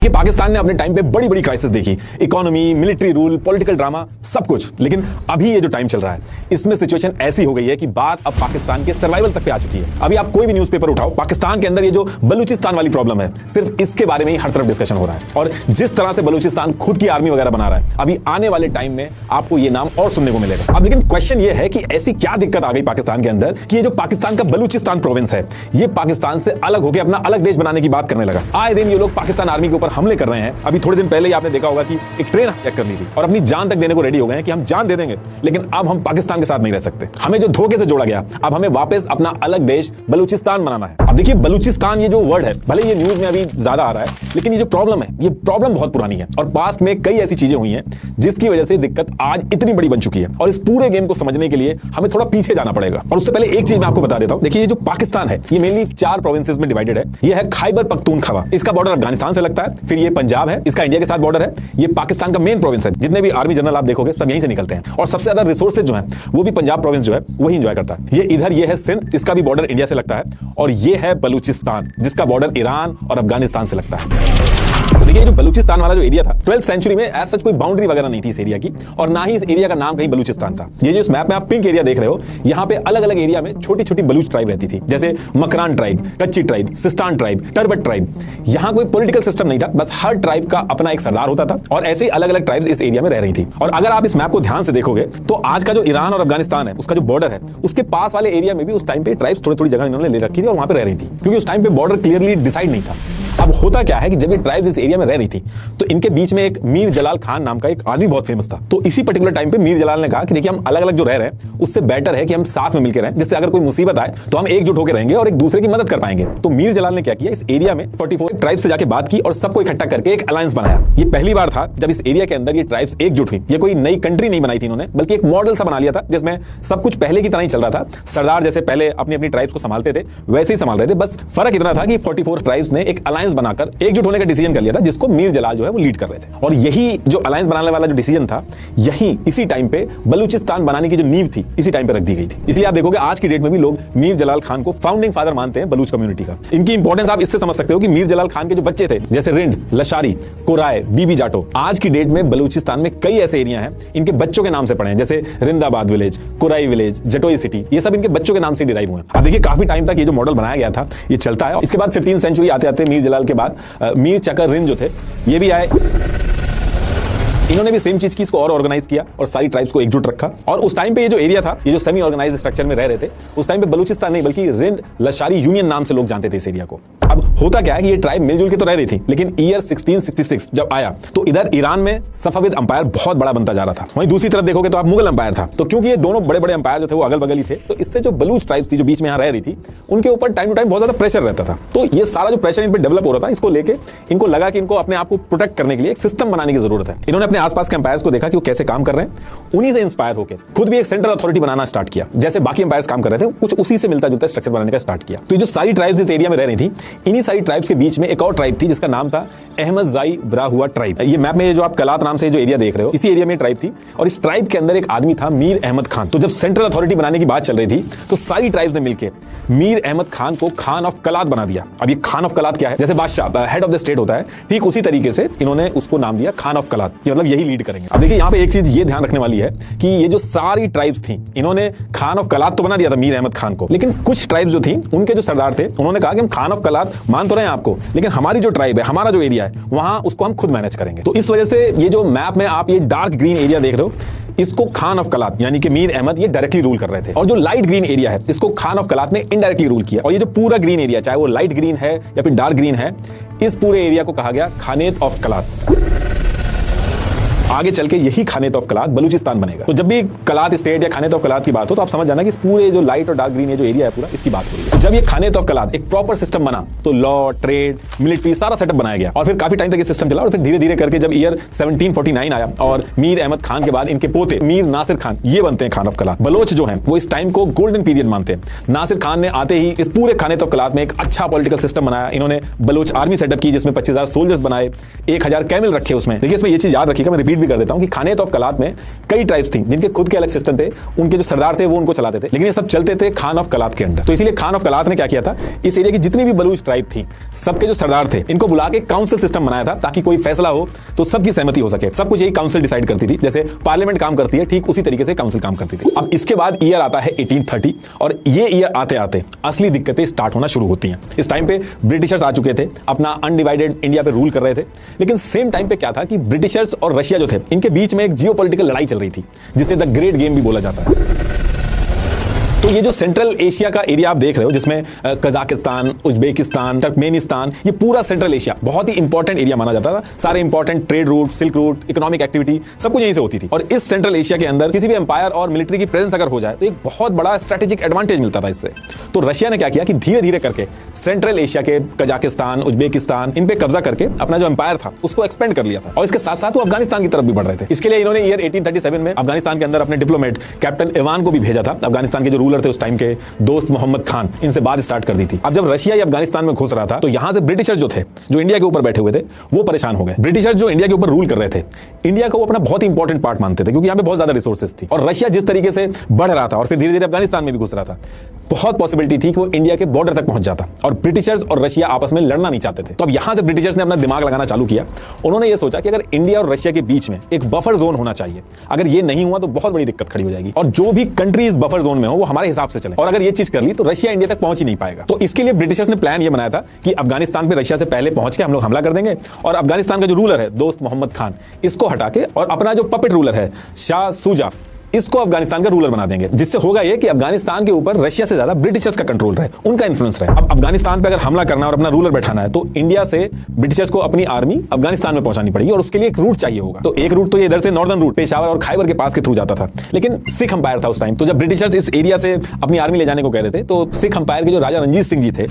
कि पाकिस्तान ने अपने टाइम पे बड़ी बड़ी क्राइसिस देखी, economy, military rule, political drama, सब कुछ। लेकिन अभी ये जो टाइम चल रहा है इसमें सिचुएशन ऐसी हो गई है कि बात अब पाकिस्तान के सर्वाइवल तक पे आ चुकी है। अभी आप कोई भी न्यूज़पेपर उठाओ, पाकिस्तान के अंदर ये जो बलूचिस्तान वाली प्रॉब्लम है, सिर्फ इसके बारे में ही हर तरफ डिस्कशन हो रहा है। और जिस तरह से बलूचिस्तान खुद की आर्मी वगैरह बना रहा है, अभी आने वाले टाइम में आपको ये नाम और सुनने को मिलेगा। अब लेकिन क्वेश्चन ये है कि ऐसी क्या दिक्कत आ गई पाकिस्तान के अंदर कि ये जो पाकिस्तान का बलूचिस्तान प्रोविंस है, ये पाकिस्तान से अलग होकर अपना अलग देश बनाने की बात करने लगा। आए दिन ये लोग पाकिस्तान आर्मी के ऊपर हमले कर रहे हैं। अभी थोड़े दिन पहले ही आपने देखा होगा कि एक ट्रेन चेक कर ली थी और अपनी जान तक देने को रेडी हो गए हैं कि हम जान दे देंगे, लेकिन अब हम पाकिस्तान के साथ नहीं रह सकते। हमें जो धोखे से जोड़ा गया, अब हमें वापस अपना अलग देश बलूचिस्तान बनाना है। अब देखिए, बलूचिस्तान ये जो वर्ड है, भले ये न्यूज में अभी ज्यादा आ रहा है, लेकिन ये जो प्रॉब्लम है, ये प्रॉब्लम बहुत पुरानी है और पास्ट में कई ऐसी चीजें हुई हैं जिसकी वजह से दिक्कत आज इतनी बड़ी बन चुकी है। और इस पूरे गेम को समझने के लिए हमें थोड़ा पीछे जाना पड़ेगा। और उससे पहले एक चीज मैं आपको बता देता हूं। देखिए, ये जो पाकिस्तान है, ये मेनली 4 प्रोविंसेस में डिवाइडेड है। ये है खैबर पख्तूनख्वा, इसका बॉर्डर अफगानिस्तान से लगता है। फिर ये पंजाब है, इसका इंडिया के साथ बॉर्डर है। ये पाकिस्तान का मेन प्रोविंस है, जितने भी आर्मी जनरल आप देखोगे सब यहीं से निकलते हैं। और सबसे ज्यादा रिसोर्सेज जो है वो भी पंजाब प्रोविंस जो है वही एंजॉय करता है। ये इधर ये है सिंध, इसका भी बॉर्डर इंडिया से लगता है। और ये है बलूचिस्तान, जिसका बॉर्डर ईरान और अफगानिस्तान से लगता है। तो देखिए, जो बलूचिस्तान वाला जो एरिया था, 12th सेंचुरी में एज सच कोई बाउंड्री वगैरह नहीं थी इस एरिया की, और ना ही इस एरिया का नाम कहीं बलूचिस्तान था। ये जो इस मैप में आप पिंक एरिया देख रहे हो, यहाँ पे अलग अलग एरिया में छोटी छोटी बलूच ट्राइब रहती थी, जैसे मकरान ट्राइब, कच्ची ट्राइब, सिस्तान ट्राइब, टर्बट ट्राइब। यहाँ कोई पॉलिटिकल सिस्टम नहीं था, बस हर ट्राइब का अपना एक सरदार होता था और ऐसे ही अलग अलग ट्राइब्स इस एरिया में रह रही थी। और अगर आप इस मैप को ध्यान से देखोगे तो आज का जो ईरान और अफगानिस्तान है, उसका जो बॉर्डर है, उसके पास वाले एरिया में भी उस टाइम पे ट्राइब्स थोड़ी थोड़ी जगह इन्होंने ले रखी थी और वहां पे रह रही थी, क्योंकि उस टाइम पे बॉर्डर क्लियरली डिसाइड नहीं था। अब होता क्या है कि जब ये ट्राइब्स इस एरिया में रह रही थी, तो इनके बीच में एक मीर जलाल खान नाम का एक आदमी बहुत फेमस था। तो इसी पर्टिकुलर टाइम पे मीर जलाल ने कहा कि देखिए, हम अलग अलग जो रह रहे हैं उससे बेटर है कि हम साथ में मिलकर रहें, जिससे अगर कोई मुसीबत आए तो हम एकजुट होकर रहेंगे और एक दूसरे की मदद कर पाएंगे। तो मीर जलाल ने क्या किया, इस एरिया में 44 ट्राइब्स से जाके बात की और सबको इकट्ठा करके एक अलायंस बनाया। ये पहली बार था जब इस एरिया के अंदर ये ट्राइब्स एकजुट हुई। ये कोई नई कंट्री नहीं बनाई थी इन्होंने, बल्कि एक मॉडल सा बना लिया था जिसमें सब कुछ पहले की तरह ही चल रहा था। सरदार जैसे पहले अपनी अपनी ट्राइब्स को संभालते थे, वैसे ही संभाल रहे थे। बस फर्क इतना था कि 44 ट्राइब्स ने एक अलायंस बनाकर एकजुट होने का डिसीजन कर लिया था, जिसको मीर जलाल जो है वो लीड कर रहे थे। और यही जो अलायंस बनाने वाला जो डिसीजन था, यही इसी टाइम पे बलूचिस्तान बनाने की जो नींव थी, इसी टाइम पे रख दी गई थी। इसलिए आप देखोगे आज की डेट में भी लोग मीर जलाल खान को फाउंडिंग फादर मानते हैं बलूच कम्युनिटी का। इनकी इंपॉर्टेंस आप इससे समझ सकते हो कि मीर जलाल खान के जो बच्चे थे, जैसे रिंड, लशारी, कोराय, बीबी जाटो, आज की डेट में बलूचिस्तान में कई ऐसे एरिया हैं इनके बच्चों के नाम से पड़े हैं, जैसे Rindabad village, Korai village, Jatoi city. ये सब इनके बच्चों के नाम से डिराइव हुए हैं। अब देखिए, काफी टाइम तक ये जो मॉडल बनाया गया था ये चलता है। इसके बाद 15th सेंचुरी आते आते मीर जलाल के बाद मीर चकर रिंद जो थे, ये भी आए। इन्होंने भी सेम चीज की, इसको और ऑर्गेनाइज किया और सारी ट्राइब्स को एकजुट रखा। और उस टाइम पे ये जो एरिया था, ये जो सेमी ऑर्गेनाइज स्ट्रक्चर में रह रहे थे, उस टाइम पे बलूचिस्तान नहीं बल्कि रिंद लशारी यूनियन नाम से लोग जानते थे इस एरिया को। अब होता क्या है कि ये ट्राइब मिलजुल के तो रह रही थी, लेकिन ईयर 1666 जब आया तो इधर ईरान में सफाविद अंपायर बहुत बड़ा बनता जा रहा था। वहीं दूसरी तरफ देखोगे तो आप मुगल अंपायर था। तो क्योंकि ये दोनों बड़े बड़े अंपायर जो थे वो अगल बगल ही थे, तो इससे जो बलूच ट्राइब्स थी जो बीच में यहाँ रह रही थी, उनके ऊपर टाइम टू टाइम बहुत ज्यादा प्रेशर रहता था। तो ये सारा जो प्रेशर इन पर डेवलप हो रहा था, इसको लेके इनको लगा कि इनको अपने आप को प्रोटेक्ट करने के लिए एक सिस्टम बनाने की जरूरत है। इन्होंने अपने आसपास के अंपायर्स को देखा कि वो कैसे काम कर रहे हैं, उन्हीं से इंस्पायर होकर खुद भी एक सेंट्रल अथॉरिटी बनाना स्टार्ट किया। जैसे बाकी अंपायर्स काम कर रहे थे, कुछ उसी से मिलता जुलता स्ट्रक्चर बनाने का स्टार्ट किया। तो जो सारी ट्राइब्स इस एरिया में रह रही थी, इन्हीं सारी ट्राइब्स के बीच में एक और ट्राइब थी जिसका नाम था अहमदजाई ब्राहुआ ट्राइब। ये मैप में जो आप कलात नाम से जो एरिया देख रहे हो, इसी एरिया में ट्राइब थी। और इस ट्राइब के अंदर एक आदमी था मीर अहमद खान। तो जब सेंट्रल अथॉरिटी बनाने की बात चल रही थी, तो सारी ट्राइब्स ने मिलकर मीर अहमद खान को खान ऑफ कलात बना दिया। अब ये खान ऑफ कलात क्या है, जैसे बादशाह हेड ऑफ द स्टेट होता है, ठीक उसी तरीके से इन्होंने उसको नाम दिया खान ऑफ कलात, मतलब यही लीड करेंगे। अब देखिए, यहाँ पे एक चीज ये ध्यान रखने वाली है कि ये जो सारी ट्राइब्स थी, इन्होंने खान ऑफ कलात तो बना दिया था मीर अहमद खान को, लेकिन कुछ ट्राइब्स जो थी, उनके जो सरदार थे, उन्होंने कहा कि हम खान ऑफ कलात मान तो रहे हैं आपको, लेकिन हमारी जो ट्राइब है, हमारा जो एरिया है, वहां उसको हम खुद मैनेज करेंगे। तो इस वजह से ये जो मैप में आप ये डार्क ग्रीन एरिया देख रहे हो, इसको खान ऑफ कलात यानी कि मीर अहमद ये डायरेक्टली रूल कर रहे थे। और जो लाइट ग्रीन एरिया है, इसको खान ऑफ कलात ने इनडायरेक्टली रूल किया। और ये जो पूरा ग्रीन एरिया, चाहे वो लाइट ग्रीन है या फिर डार्क ग्रीन है, इस पूरे एरिया को कहा गया खानेत ऑफ कलात। आगे चल के यही खानेत ऑफ कलात बलूचिस्तान बनेगा। तो जब भी कलात स्टेट या खानेत ऑफ कलात की बात हो, तो आप समझ जाना कि इस पूरे जो लाइट और डार्क ग्रीन ये जो एरिया है पूरा, इसकी बात हो रही है। तो जब ये खानेत ऑफ कलात एक प्रॉपर सिस्टम बना, तो लॉ, ट्रेड, मिलिट्री सारा सेटअप बनाया गया। और फिर काफी टाइम तक ये सिस्टम चला। और फिर धीरे धीरे करके जब ईयर 1749 आया और मीर अहमद खान के बाद इनके पोते मीर नासिर खान ये बनते हैं खान ऑफ कलात। बलोच जो है वो इस टाइम को गोल्डन पीरियड मानते हैं। नासिर खान ने आते ही इस पूरे खानेत ऑफ कलात में एक अच्छा पॉलिटिकल सिस्टम बनाया। इन्होंने बलोच आर्मी सेटअप की, जिसमें 25,000 सोल्जर्स बनाए, 1000 कैमल रखे उसमें। देखिए इसमें ये चीज याद रखिएगा, मैं रिपीट भी कर देता हूं कि खानेत ऑफ कलात में कई ट्राइब्स थी जिनके खुद के अलग सिस्टम थे, उनके जो सरदार थे वो उनको चलाते थे, लेकिन ये सब चलते थे खान ऑफ कलात के अंडर। तो इसीलिए खान ऑफ कलात ने क्या किया था, इस एरिया की जितनी भी बलूच ट्राइब थी सबके जो सरदार थे इनको बुला के काउंसिल सिस्टम बनाया था, ताकि कोई फैसला हो तो सबकी सहमति हो सके। सब कुछ यही काउंसिल डिसाइड करती थी, जैसे पार्लियामेंट काम करती है ठीक उसी तरीके से काउंसिल काम करती थी। अब इसके बाद ईयर आता है 1830 और ये ईयर आते आते असली दिक्कतें स्टार्ट होना शुरू होती हैं। इस टाइम पे ब्रिटिशर्स आ चुके थे, अपना अनडिवाइडेड इंडिया पे रूल कर रहे थे, लेकिन सेम टाइम पे क्या था कि ब्रिटिशर्स और रशिया जो थे इनके बीच में एक जियोपॉलिटिकल लड़ाई चल रही थी, जिसे द ग्रेट गेम भी बोला जाता है। तो ये जो सेंट्रल एशिया का एरिया आप देख रहे हो, जिसमें कजाकिस्तान, उज्बेकिस्तान, तुर्कमेनिस्तान, ये पूरा सेंट्रल एशिया बहुत ही इंपॉर्टेंट एरिया माना जाता था। सारे important trade route, silk route, economic activity सब कुछ यहीं से होती थी। और इस सेंट्रल एशिया के अंदर किसी भी एम्पायर और मिलिट्री की प्रेजेंस अगर हो जाए तो एक बहुत बड़ा स्ट्रेटेजिक एडवांटेज मिलता था इससे। तो रशिया ने क्या किया कि धीरे धीरे करके सेंट्रल एशिया के कजाकिस्तान, उज्बेकिस्तान, इन पे कब्जा करके अपना जो एम्पायर था उसको एक्सपेंड कर लिया था, और इसके साथ साथ वो अफगानिस्तान की तरफ भी बढ़ रहे थे। इसके लिए इन्होंने ईयर 1837 में अफगानिस्तान के अंदर अपने डिप्लोमेट कैप्टन इवान को भी भेजा था। अफगानिस्तान के जो रूलर थे उस टाइम के दोस्त मोहम्मद खान, इनसे बात स्टार्ट कर दी थी। अब जब रशिया या अफगानिस्तान में घुस रहा था तो यहां से ब्रिटिशर्स जो थे, जो इंडिया के ऊपर बैठे हुए थे, वो परेशान हो गए। ब्रिटिशर्स जो इंडिया के ऊपर रूल कर रहे थे, इंडिया को वो अपना बहुत ही इंपॉर्टेंट पार्ट मानते थे, क्योंकि यहां पे बहुत ज्यादा रिसोर्सेज थी। और रशिया जिस तरीके से बढ़ रहा था और फिर धीरे धीरे अफगानिस्तान में भी घुस रहा था, बहुत पॉसिबिलिटी थी कि वो इंडिया के बॉर्डर तक पहुंच जाता, और ब्रिटिशर्स और रशिया आपस में लड़ना नहीं चाहते थे। तो अब यहां से ब्रिटिशर्स ने अपना दिमाग लगाना चालू किया। उन्होंने ये सोचा कि अगर इंडिया और रशिया के बीच में एक बफर जोन होना चाहिए, अगर ये नहीं हुआ तो बहुत बड़ी दिक्कत खड़ी हो जाएगी, और जो भी कंट्री इस बफर जोन में हो वो हमारे हिसाब से चले, और अगर ये चीज कर ली तो रशिया इंडिया तक पहुंच ही नहीं पाएगा। तो इसके लिए ब्रिटिशर्स ने प्लान ये बनाया था कि अफगानिस्तान पे रशिया से पहले पहुंच के हम लोग हमला कर देंगे, और अफगानिस्तान का जो रूलर है दोस्त मोहम्मद खान, इसको हटा के और अपना जो पपेट रूलर है शाह सूजा, इसको अफगानिस्तान का रूलर बना देंगे, जिससे होगा ये कि अफगानिस्तान के ऊपर रशिया से ज्यादा ब्रिटिशर्स का कंट्रोल रहे, उनका इन्फ्लुएंस रहे। अब अफगानिस्तान पे अगर हमला करना और अपना रूलर बैठाना है तो इंडिया से ब्रिटिशर्स को अपनी आर्मी अफगानिस्तान में पहुंचानी पड़ेगी, और उसके लिए एक रूट चाहिए होगा। तो एक रूट तो ये इधर से नॉर्दर्न रूट पेशावर और खैबर के पास के थ्रू जाता था, लेकिन सिख अंपायर था उस टाइम। तो जब ब्रिटिशर्स इस एरिया से अपनी आर्मी ले जाने को कह रहे थे, तो सिख अंपायर के जो राजा रंजीत सिंह जी थे,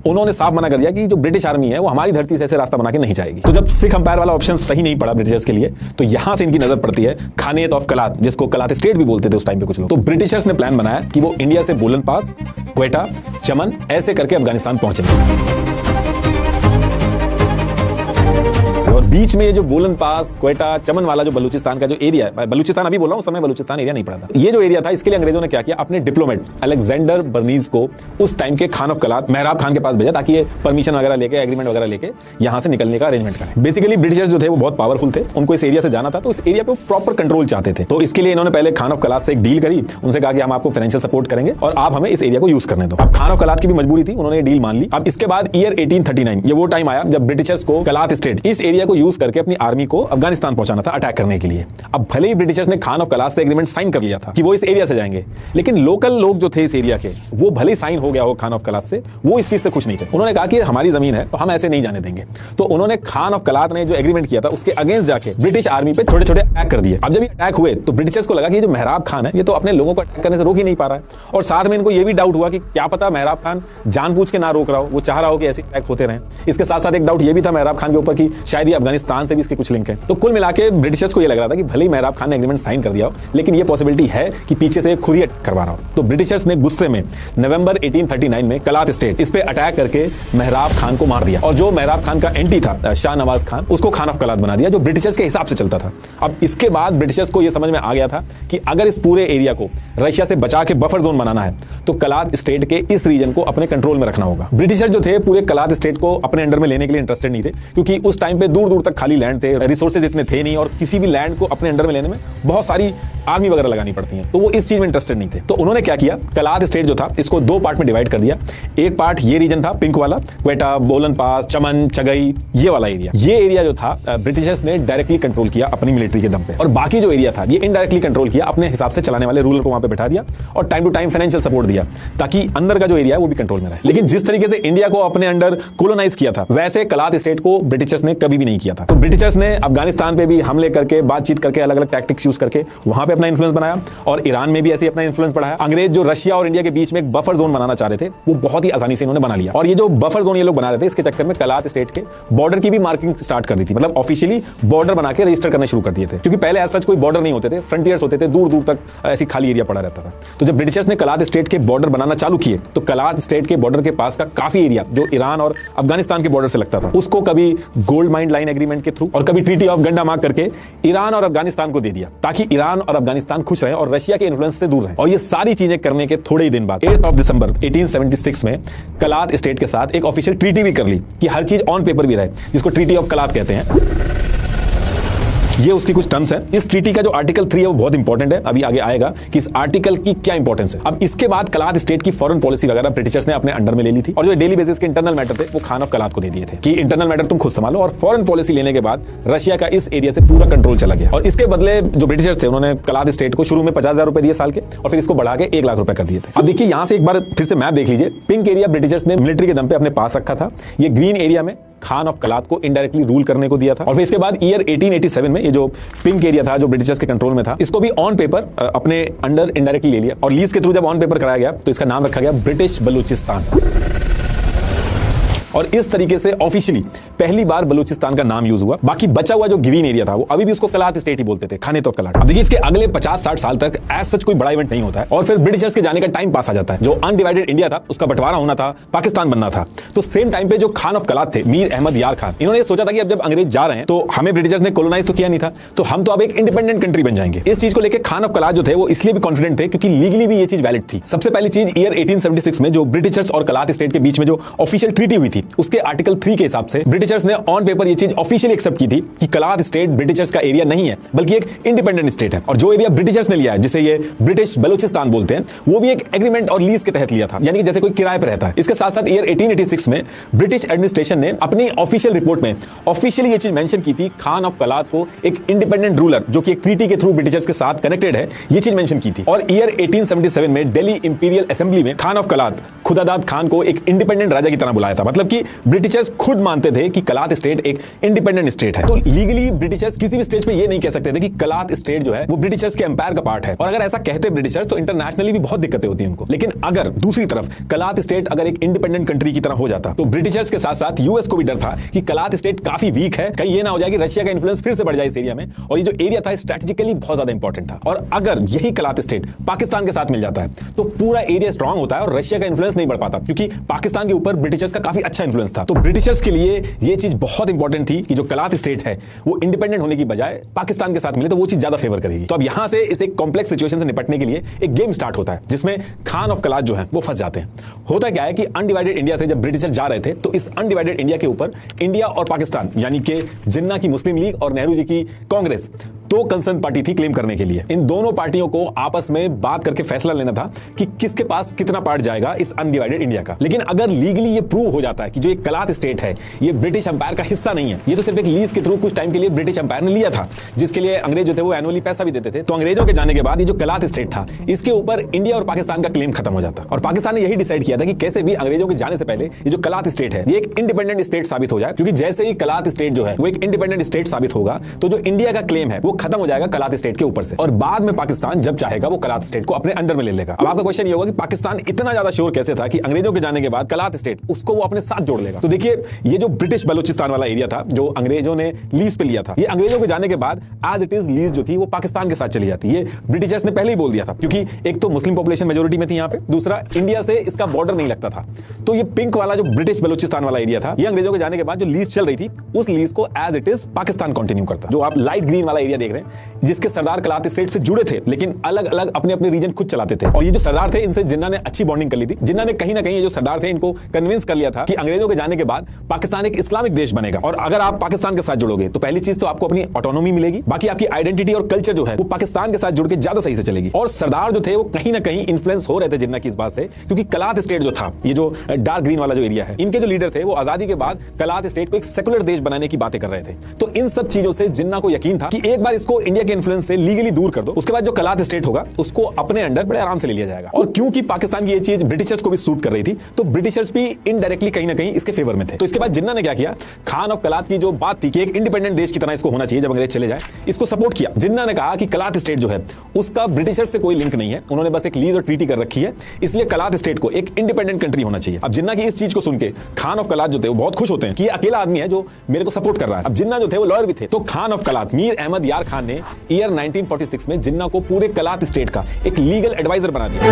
उन्होंने साफ मना कर दिया कि जो ब्रिटिश आर्मी है वो हमारी धरती से ऐसे रास्ता बना के नहीं जाएगी। तो जब सिख अंपायर वाला ऑप्शन सही नहीं पड़ा ब्रिटिशर्स के लिए, तो यहां से इनकी नजर पड़ती है खानेत ऑफ कलात, जिसको कलात स्टेट भी बोलते थे उस टाइम पे कुछ लोग। तो ब्रिटिशर्स ने प्लान बनाया कि वो इंडिया से बोलन पास, क्वेटा, चमन ऐसे करके अफगानिस्तान पहुंचेंगे, और बीच में ये जो बोलन पास, क्वेटा, चमन वाला जो बलूचिस्तान का जो एरिया है, बलूचिस्तान अभी बोल रहा हूं, उस समय बलूचिस्तान एरिया नहीं पड़ा था, ये जो एरिया था, इसके लिए अंग्रेजों ने क्या किया, अपने डिप्लोमेट अलेक्जेंडर बर्नीज को उस टाइम के खान ऑफ कलात मेहराब खान के पास भेजा, ताकि ये परमिशन वगैरह लेके, एग्रीमेंट वगैरह लेके यहां से निकलने का अरेंजमेंट करें। बेसिकली ब्रिटिशर्स जो थे वो बहुत पावरफुल थे, उनको इस एरिया से जाना था, तो इस एरिया पे प्रॉपर कंट्रोल चाहते थे। तो इसके लिए इन्होंने पहले खान ऑफ कलात से एक डील करी, उनसे कहा कि हम आपको फाइनेंशियल सपोर्ट करेंगे और आप हमें इस एरिया को यूज करने दो। अब खान ऑफ कलात की भी मजबूरी थी, उन्होंने डील मान ली। अब इसके बाद ईयर 1839, ये वो टाइम आया जब ब्रिटिशर्स को कलात स्टेट, इस एरिया को यूज करके अपनी आर्मी को अफगानिस्तान पहुंचाना था अटैक करने के लिए। अब भले ही ब्रिटिशर्स ने खान ऑफ कलात से एग्रीमेंट साइन कर लिया था कि वो इस एरिया से जाएंगे, लेकिन लोकल लोग जो थे इस एरिया के, वो भले ही साइन हो गया हो खान ऑफ कलात से, वो इस चीज से खुश नहीं थे। उन्होंने कहा कि हमारी जमीन है तो हम ऐसे नहीं जाने देंगे। तो उन्होंने खान ऑफ कलात ने जो एग्रीमेंट किया था उसके अगेंस्ट जाके ब्रिटिश आर्मी पे छोटे छोटे अटैक कर दिए। अब जब ये अटैक हुए तो ब्रिटिशर्स को लगा कि ये जो मेहराब खान है ये तो अपने लोगों को अटैक करने से रोक ही नहीं पा रहा है, और साथ में इनको ये भी डाउट हुआ कि क्या पता मेहराब खान जानबूझ के ना रोक रहा हो, वो चाह रहा हो कि ऐसे अटैक होते रहे। इसके साथ साथ एक डाउट ये भी था मेहराब खान के ऊपर कि शायद ये अफगानिस्तान से भी इसके कुछ लिंक है। तो कुल मिला के ब्रिटिशर्स को ये लग रहा था कि भले ही मेहराब खान ने एग्रीमेंट साइन कर दिया हो, लेकिन ये पॉसिबिलिटी है कि पीछे से खुद ही अटैक करवा रहा हो। तो ब्रिटिशर्स ने गुस्से में नवंबर 1839 में कलात स्टेट, इस पे अटैक करके मेहराब खान को मार दिया, और जो मेहराब खान का एंटी था शाह नवाज खान, उसको खान ऑफ कलात बना दिया, जो ब्रिटिशर्स के हिसाब से चलता था। अब इसके बाद ब्रिटिशर्स को यह समझ में आ गया था कि अगर इस पूरे एरिया को रशिया से बचा के बफर जोन बनाना है तो कलात स्टेट के इस रीजन को अपने कंट्रोल में रखना होगा। ब्रिटिशर जो थे पूरे कलात स्टेट को अपने अंडर में लेने के लिए इंटरेस्टेड नहीं थे, क्योंकि उस टाइम पे दूर दूर तक खाली लैंड थे, रिसोर्सेज इतने थे नहीं, और किसी भी लैंड को अपने अंडर में लेने में बहुत सारी आर्मी वगैरह लगानी पड़ती है, तो वो इस चीज में इंटरेस्टेड नहीं थे। तो उन्होंने क्या किया, कलात स्टेट जो था इसको दो पार्ट में डिवाइड कर दिया। एक पार्ट ये रीजन था पिंक वाला, क्वेटा, बोलन पास, चमन, चगई, ये वाला एरिया, ये एरिया जो था ब्रिटिशर्स ने डायरेक्टली कंट्रोल किया अपनी मिलिट्री के दम पे, और बाकी जो एरिया था ये इनडायरेक्टली कंट्रोल किया, अपने हिसाब से चलाने वाले रूलर को वहां पे बैठा दिया, और time to time financial support दिया, ताकि अंदर का जो एरिया है वो भी कंट्रोल में रहे। लेकिन जिस तरीके से इंडिया को अपने अंडर कोलोनाइज किया था, वैसे कलात स्टेट को ब्रिटिशर्स ने कभी भी नहीं किया था। तो ब्रिटिशर्स ने अफगानिस्तान पे भी हमले करके, बातचीत करके, अलग अलग टैक्टिक्स यूज करके वहां पे अपना इन्फ्लुएंस बनाया, और ईरान में भी ऐसे अपना इन्फ्लुएंस बढ़ाया। अंग्रेज जो रशिया और इंडिया के बीच में एक बफर जोन बनाना चाह रहे थे, वो बहुत ही आसानी से इन्होंने बना लिया। और ये जो बफर जोन ये लोग बना रहे थे, इसके चक्कर में कलात स्टेट के बॉर्डर की भी मार्किंग स्टार्ट कर दी थी, मतलब ऑफिशियली बॉर्डर बना के रजिस्टर करने शुरू कर दिए थे, क्योंकि पहले ऐसा कोई बॉर्डर नहीं होते थे, फ्रंटियर्स होते थे, दूर दूर तक ऐसी खाली एरिया पड़ा रहता था। तो जब ब्रिटिशर्स ने कलात स्टेट के बॉर्डर बनाना चालू किए, तो कलात स्टेट के बॉर्डर के पास का काफी एरिया जो ईरान और अफगानिस्तान के बॉर्डर से लगता था, उसको कभी गोल्ड माइन लाइन एग्रीमेंट के थ्रू और कभी ट्रीटी ऑफ गंडामार्क करके ईरान और अफगानिस्तान को दे दिया ताकि ईरान और अफगानिस्तान खुश रहें और रशिया के इन्फ्लुएंस से दूर रहें। और ये सारी चीजें करने के थोड़े ही दिन बाद 8 दिसंबर 1876 में कलात स्टेट के साथ एक ऑफिशियल ट्रीटी भी कर ली कि हर चीज ऑन पेपर भी रहे, जिसको ट्रीटी ऑफ कलात कहते हैं। ये उसकी कुछ टर्म्स है। इस ट्रीटी का जो आर्टिकल 3 है वो बहुत इंपॉर्टेंट है, अभी आगे आएगा कि इस आर्टिकल की क्या इंपॉर्टेंस है। अब इसके बाद कलात स्टेट की फॉरेन पॉलिसी वगैरह ब्रिटिशर्स ने अपने अंडर में ले ली थी और जो डेली बेसिस के इंटरनल मैटर थे वो खान ऑफ कलात को दे दिए थे कि इंटरनल मैटर तुम खुद संभालो। और फॉरेन पॉलिसी लेने के बाद रशिया का इस एरिया से पूरा कंट्रोल चला गया और इसके बदले जो ब्रिटिशर्स थे उन्होंने कलात स्टेट को शुरू में 50,000 रुपए दिए साल के और फिर इसको बढ़ा के 1 लाख रुपए कर दिए थे। अब देखिए यहां से एक बार फिर से मैप देख लीजिए। पिंक एरिया ब्रिटिशर्स ने मिलिट्री के दम पे अपने पास रखा था, ये ग्रीन एरिया में खान ऑफ कलात को इनडायरेक्टली रूल करने को दिया था। और फिर इसके बाद ईयर 1887 में ये जो पिंक एरिया था जो ब्रिटिशर्स के कंट्रोल में था इसको भी ऑन पेपर अपने अंडर इनडायरेक्टली ले लिया और लीज के थ्रू जब ऑन पेपर कराया गया तो इसका नाम रखा गया ब्रिटिश बलूचिस्तान। और इस तरीके से ऑफिशियली पहली बार बलूचिस्तान का नाम यूज हुआ। बाकी बचा हुआ जो ग्रीन एरिया था वो अभी भी उसको कलात स्टेट ही बोलते थे, खानेत ऑफ कलात। अब देखिए इसके अगले 50-60 साल तक एज सच कोई बड़ा इवेंट नहीं होता है और फिर ब्रिटिशर्स के जाने का टाइम पास आ जाता है। जो अनडिवाइडेड इंडिया था उसका बंटवारा होना था, पाकिस्तान बनना था। तो सेम टाइम पे जो खान ऑफ कलात थे मीर अहमद यार खान, इन्होंने सोचा था कि अब जब अंग्रेज जा रहे हैं तो हमें ब्रिटिशर्स ने कॉलोनाइज तो किया नहीं था, तो हम तो अब एक इंडिपेंडेंट कंट्री बन जाएंगे। इस चीज को लेकर खान ऑफ कलात जो थे वो इसलिए भी कॉन्फिडेंट थे क्योंकि लीगली भी ये चीज वैलिड थी। सबसे पहली चीज ईयर 1876 में जो ब्रिटिशर्स और कलात स्टेट के बीच में जो ऑफिशियल ट्रीटी हुई थी उसके आर्टिकल 3 के हिसाब से ब्रिटिशर्स ने ऑन पेपर ये चीज ऑफिशियली एक्सेप्ट की थी कि कलात स्टेट ब्रिटिशर्स का एरिया नहीं है बल्कि एक इंडिपेंडेंट स्टेट है। और जो एरिया ब्रिटिशर्स ने लिया है जिसे ये ब्रिटिश बलूचिस्तान बोलते हैं वो भी एक एग्रीमेंट और लीज के तहत लिया था, यानी कि जैसे कोई किराए पर रहता है। इसके साथ साथ ईयर 1886 में ब्रिटिश एडमिनिस्ट्रेशन ने अपनी ऑफिशियल रिपोर्ट में ऑफिशियली ये चीज मेंशन की थी खान ऑफ कलात को एक इंडिपेंडेंट रूलर जो कि एक ट्रीटी के थ्रू ब्रिटिशर्स के साथ कनेक्टेड है ये चीज मेंशन की थी। और ईयर 1877 में दिल्ली इंपीरियल असेंबली में खान ऑफ कलात खुदादाद खान को एक इंडिपेंडेंट राजा की तरह बुलाया था। मतलब कि ब्रिटिशर्स खुद मानते थे कि कलात स्टेट एक इंडिपेंडेंट स्टेट है। तो लीगली ब्रिटिशर्स किसी भी स्टेज पे ये नहीं कह सकते थे कि कलात स्टेट जो है वो ब्रिटिशर्स के एम्पायर का पार्ट है। और अगर ऐसा कहते ब्रिटिशर्स तो इंटरनेशनली भी बहुत दिक्कतें होती हैं उनको। लेकिन अगर दूसरी तरफ कलात स्टेट अगर एक इंडिपेंडेंट कंट्री की तरह हो जाता तो ब्रिटिशर्स के साथ साथ यूएस को भी डर था कि कलात स्टेट काफी वीक है, कहीं ये ना हो जाए कि रशिया का इंफ्लुएंस फिर से बढ़ जाए इस एरिया में। और ये जो एरिया था स्ट्रेटेजिकली बहुत ज्यादा इंपॉर्टेंट था। और अगर यही कलात स्टेट पाकिस्तान के साथ मिल जाता है तो पूरा एरिया स्ट्रांग होता है और रशिया का इंफ्लुएंस नहीं बढ़ पाता क्योंकि पाकिस्तान के ऊपर ब्रिटिशर्स का काफी अच्छा इंफ्लुएंस था। तो ब्रिटिशर्स के लिए ये चीज बहुत इंपॉर्टेंट थी कि जो कलात स्टेट है वो इंडिपेंडेंट होने की बजाय पाकिस्तान के साथ मिले तो वो चीज ज्यादा फेवर करेगी। तो अब यहां से इस एक कॉम्प्लेक्स सिचुएशन से निपटने के लिए एक गेम स्टार्ट होता है जिसमें खान ऑफ कलात जो है वो फंस जाते हैं। होता क्या है कि अनडिवाइडेड इंडिया से जब ब्रिटिशर्स जा रहे थे तो इस अनडिवाइडेड इंडिया के ऊपर इंडिया और पाकिस्तान यानी कि जिन्ना की मुस्लिम लीग और नेहरू जी की कांग्रेस दो कंसर्न पार्टी थी क्लेम करने के लिए। इन दोनों पार्टियों को आपस में बात करके फैसला लेना था कि किसके पास कितना पार्ट जाएगा इस अनडिवाइडेड इंडिया का। लेकिन अगर लीगली ये प्रूव हो जाता है कि जो एक कलात स्टेट है ये ब्रिटिश एम्पायर का हिस्सा नहीं है, ये तो सिर्फ एक लीज के थ्रू कुछ टाइम के लिए ब्रिटिश एम्पायर ने लिया था जिसके लिए अंग्रेज जो थे वो एनुअली पैसा भी देते थे। तो अंग्रेजों के जाने के बाद ये जो कलात स्टेट था इसके ऊपर इंडिया और पाकिस्तान का क्लेम खत्म हो जाता और पाकिस्तान ने यही डिसाइड किया था कि कैसे भी अंग्रेजों के जाने से पहले ये जो कलात स्टेट है ये एक इंडिपेंडेंट स्टेट साबित हो जाए, क्योंकि जैसे ही कलात स्टेट जो है वो एक इंडिपेंडेंट स्टेट साबित होगा तो जो इंडिया का क्लेम है वो खत्म हो जाएगा कलात स्टेट के ऊपर से और बाद में पाकिस्तान जब चाहेगा वो कलात स्टेट को अपने अंडर में ले लेगा। अब आपका क्वेश्चन ये होगा कि पाकिस्तान इतना ज्यादा श्योर कैसे था कि अंग्रेजों के जाने के बाद कलात स्टेट उसको वो अपने साथ जोड़ लेगा। तो देखिए ये जो ब्रिटिश बलूचिस्तान वाला एरिया था जो अंग्रेजों ने लीज पे लिया था, ये अंग्रेजों के जाने के बाद एज इट इज लीज जो थी वो पाकिस्तान के साथ चली जाती। ये ब्रिटिशर्स ने पहले ही बोल दिया था क्योंकि एक तो मुस्लिम पॉपुलेशन मेजोरिटी में थी यहाँ पे, दूसरा इंडिया से इसका बॉर्डर नहीं लगता था। तो ये पिंक वाला जो ब्रिटिश बलूचिस्तान वाला एरिया था ये अंग्रेजों के जाने के बाद जो लीज चल रही थी उस लीज को as it is Pakistan continue करता। जो आप लाइट ग्रीन वाला एरिया देख रहे हैं जिसके सरदार कलात स्टेट से जुड़े थे लेकिन अलग अलग अपने अपने रीजन खुद चलाते थे। और ये जो सरदार थे इनसे जिन्ना ने अच्छी बॉन्डिंग कर ली थी। जिन्ना ने कहीं ना कहीं ये जो सरदार थे इनको कन्विंस कर लिया था कि अंग्रेजों के जाने के बाद पाकिस्तान एक इस्लामिक देश बनेगा और अगर आप पाकिस्तान के साथ जुड़ोगे तो पहली चीज तो आपको अपनी ऑटोनॉमी मिलेगी, बाकी आपकी आइडेंटिटी और कल्चर जो है वो पाकिस्तान के साथ जुड़ के ज्यादा सही से चलेगी। और सरदार जो थे वो कहीं ना कहीं इन्फ्लुएंस हो रहे थे जिन्ना की इस बात से, क्योंकि कलात स्टेट जो था ये जो डार्क ग्रीन वाला जो एरिया है इनके जो लीडर थे वो आजादी के बाद कलात स्टेट को एक सेकुलर देश बनाने की बातें कर रहे थे। तो इन सब चीजों से जिन्ना को यकीन था कि एक बार इसको इंडिया के इन्फ्लुएंस से लीगली दूर कर दो, उसके बाद जो कलात स्टेट होगा उसको अपने अंडर बड़े आराम से ले लिया जाएगा। और क्योंकि पाकिस्तान की ये चीज ब्रिटिशर्स को भी सूट कर रही थी तो ब्रिटिशर्स भी इनडायरेक्टली कहीं ना कहीं इसके फेवर में थे। तो इसके बाद जिन्ना ने क्या किया, खान ऑफ कलात की जो बात थी कि एक इंडिपेंडेंट देश की तरह इसको होना चाहिए जब अंग्रेज चले जाए, इसको सपोर्ट किया। जिन्ना ने कहा कि कलात स्टेट जो है उसका ब्रिटिशर्स से कोई लिंक नहीं है, उन्होंने बस एक लीज और ट्रीटी कर रखी है, इसलिए कलात स्टेट को एक इंडिपेंडेंट कंट्री होना चाहिए। अब जिन्ना की इस चीज को सुन के खान ऑफ कलात जो थे वो बहुत खुश होते हैं कि ये अकेला आदमी है जो मेरे को सपोर्ट कर रहा है। अब जिन्ना जो थे वो लॉयर भी थे, तो खान ऑफ कलात मीर अहमद यार खान ने ईयर 1946 में जिन्ना को पूरे कलात स्टेट का एक लीगल एडवाइजर बना दिया।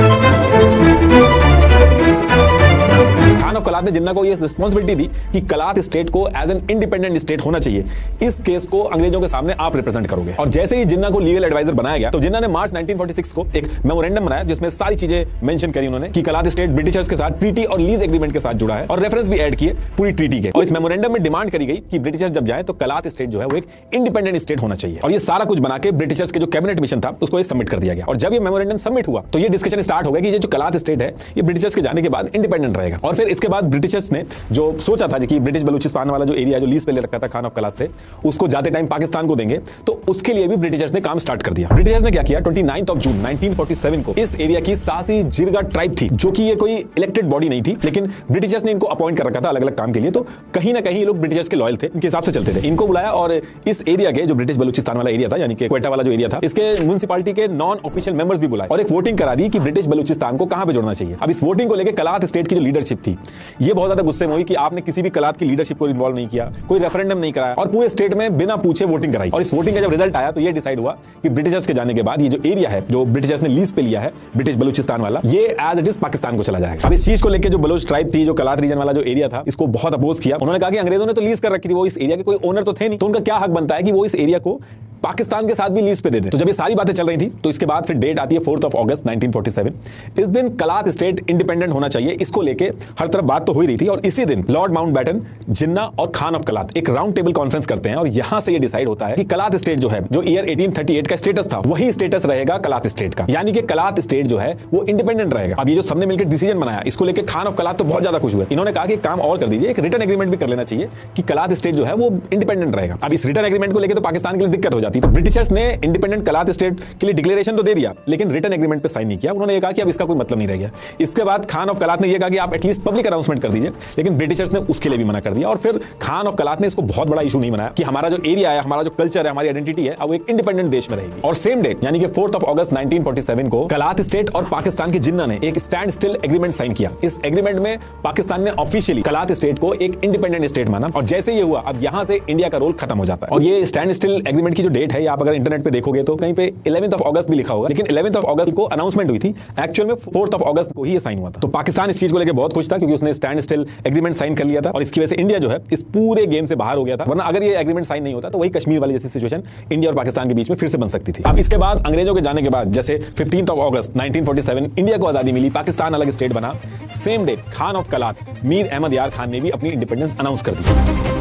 खान ऑफ कलात ने जिन्ना को यह रिस्पॉन्सिबिलिटी दी कि कलात स्टेट को एज एन इंडिपेंडेंट स्टेट होना चाहिए, इस केस को अंग्रेजों के सामने आप रिप्रेजेंट करोगे। और जैसे ही जिन्ना को लीगल एडवाइजर बनाया गया तो जिन्ना ने मार्च 1946 को एक मेमोरेंडम बनाया जिसमें सारी चीजें मेंशन करी उन्होंने कि कलात स्टेट ब्रिटिशर्स के साथ ट्रीटी और लीज एग्रीमेंट के साथ जुड़ा है, और रेफरेंस भी ऐड किए पूरी ट्रीटी के। और इस मेमोरेंडम में डिमांड करी गई कि ब्रिटिशर्स जब जाए तो कलात स्टेट जो है वो एक इंडिपेंडेंट स्टेट होना चाहिए। और ये सारा कुछ बना के ब्रिटिशर्स के जो कैबिनेट मिशन था उसको सबमिट कर दिया गया। और जब ये मेमोरेंडम सबमिट हुआ तो ये डिस्कशन स्टार्ट हो गया कि ये जो कलात स्टेट है ये ब्रिटिशर्स के जाने के बाद इंडिपेंडेंट रहेगा। और फिर इसके बाद ब्रिटिशर्स ने जो सोचा था कि ब्रिटिश बलूचिस्तान वाला जो एरिया जो लीज पे ले रखा था खान ऑफ कलात से, उसको जाते टाइम पाकिस्तान को देंगे, तो उसके लिए भी ब्रिटिशर्स ने काम स्टार्ट कर दिया। ब्रिटिशर्स ने क्या किया, 29 जून 1947 को इस एरिया की सासी जिरगा ट्राइब थी, जो कि ये कोई इलेक्टेड बॉडी नहीं थी, लेकिन ब्रिटिशर्स ने इनको अपॉइंट कर रखा था अलग अलग काम के लिए, तो कहीं ना कहीं लोग ब्रिटिशर्स के लॉयल थे, इनके हिसाब से चलते थे। इनको बुलाया और इस एरिया के जो ब्रिटिश बलूचिस्तान वाला एरिया था यानी कि क्वेटा वाला जो एरिया था, इसके म्युनिसिपैलिटी के नॉन ऑफिशियल मेंबर्स भी बुलाए और एक वोटिंग करा दी कि ब्रिटिश बलूचिस्तान को कहां पे जोड़ना चाहिए। अब इस वोटिंग को लेकर कलात स्टेट की जो लीडरशिप थी ये बहुत ज्यादा गुस्से में हुई कि आपने किसी भी कलात की लीडरशिप को इन्वॉल्व नहीं किया, कोई रेफरेंडम नहीं कराया और पूरे स्टेट में बिना पूछे वोटिंग कराई। और इस वोटिंग का जब रिजल्ट आया तो ये डिसाइड हुआ कि ब्रिटिशर्स के जाने के बाद ये जो एरिया है जो ब्रिटिशर्स ने लीज पे लिया है ब्रिटिश बलूचिस्तान वाला, ये एज इट इज पाकिस्तान को चला जाएगा। अब इस चीज को लेकर जो बलूच ट्राइब थी, जो कलात रीजन वाला जो एरिया था, इसको बहुत अपोज किया। उन्होंने कहा कि अंग्रेजों ने तो लीज कर रखी थी, वो इस एरिया के कोई ओनर तो थे नहीं, तो उनका क्या हक बनता है कि वो इस एरिया को पाकिस्तान के साथ भी लीज पे दे दे। तो जब ये सारी बातें चल रही थी तो इसके बाद फिर डेट आती है 4 अगस्त 1947। इस दिन कलात स्टेट इंडिपेंडेंट होना चाहिए, इसको लेके हर तरफ बात तो हो ही रही थी। और इसी दिन लॉर्ड माउंटबेटन, जिन्ना और खान ऑफ कलात एक राउंड टेबल कॉन्फ्रेंस करते हैं और यहां से ये डिसाइड होता है कि कलात स्टेट जो है, जो ईयर 1838 का स्टेटस था, वही स्टेटस रहेगा कलात स्टेट का, यानी कि कलात स्टेट जो है वो इंडिपेंडेंट रहेगा। अब ये जो सबने मिलकर डिसीजन बनाया, इसको लेकर खान ऑफ कलात तो बहुत ज्यादा खुश हुए। इन्होंने कहा कि काम और कर दीजिए, एक रिटर्न एग्रीमेंट भी कर लेना चाहिए कि कलात स्टेट जो है वो इंडिपेंडेंट रहेगा। अब इस रिटर्न एग्रीमेंट को लेकर तो पाकिस्तान के लिए दिक्कत हो जाती, तो ब्रिटिशर्स ने इंडिपेंडेंट कलात स्टेट के लिए डिक्लेरेशन तो दे दिया लेकिन रिटर्न एग्रीमेंट पे साइन नहीं किया। उन्होंने ये कहा कि अब इसका कोई मतलब नहीं रह गया। इसके बाद खान ऑफ कलात ने ये कहा कि आप एटलीस्ट पब्लिक अनाउंसमेंट कर दीजिए, लेकिन ब्रिटिशर्स ने उसके लिए भी मना कर दिया। और फिर खान ऑफ कलात ने इसको बहुत बड़ा इशू नहीं बनाया कि हमारा जो एरिया है, हमारा जो कल्चर है, हमारी आइडेंटिटी है, अब वो एक इंडिपेंडेंट देश में रहेगी। और सेम डे यानी कि 4 अगस्त 1947 को कलात स्टेट और पाकिस्तान के जिन्ना ने एक स्टैंड स्टिल एग्रीमेंट साइन किया। इस एग्रीमेंट में पाकिस्तान ने ऑफिशियली कलात स्टेट को एक इंडिपेंडेंट स्टेट माना और जैसे ये हुआ अब यहां से इंडिया का रोल खत्म हो जाता है। और ये स्टैंड स्टिल एग्रीमेंट की जो डेट है, आप अगर इंटरनेट पे देखोगे तो कहीं पे 11 अगस्त भी लिखा होगा, लेकिन 11 अगस्त को अनाउंसमेंट हुई थी, एक्चुअल में 4 अगस्त को ही ये साइन हुआ था। तो पाकिस्तान इस चीज को लेकर बहुत खुश था क्योंकि उसने स्टैंड स्टिल एग्रीमेंट साइन कर लिया था और इसकी वजह से इंडिया जो है इस पूरे गेम से बाहर हो गया था। वरना अगर ये एग्रीमेंट साइन नहीं होता तो वही कश्मीर वाली जैसी सिचुएशन इंडिया और पाकिस्तान के बीच में फिर से बन सकती थी। अब इसके बाद अंग्रेजों के जाने के बाद जैसे 15 अगस्त 1947 इंडिया को आजादी मिली, पाकिस्तान अलग स्टेट बना, same day Khan of Kalat Mir Ahmad Yar Khan ने भी अपनी इंडिपेंडेंस अनाउंस कर दी।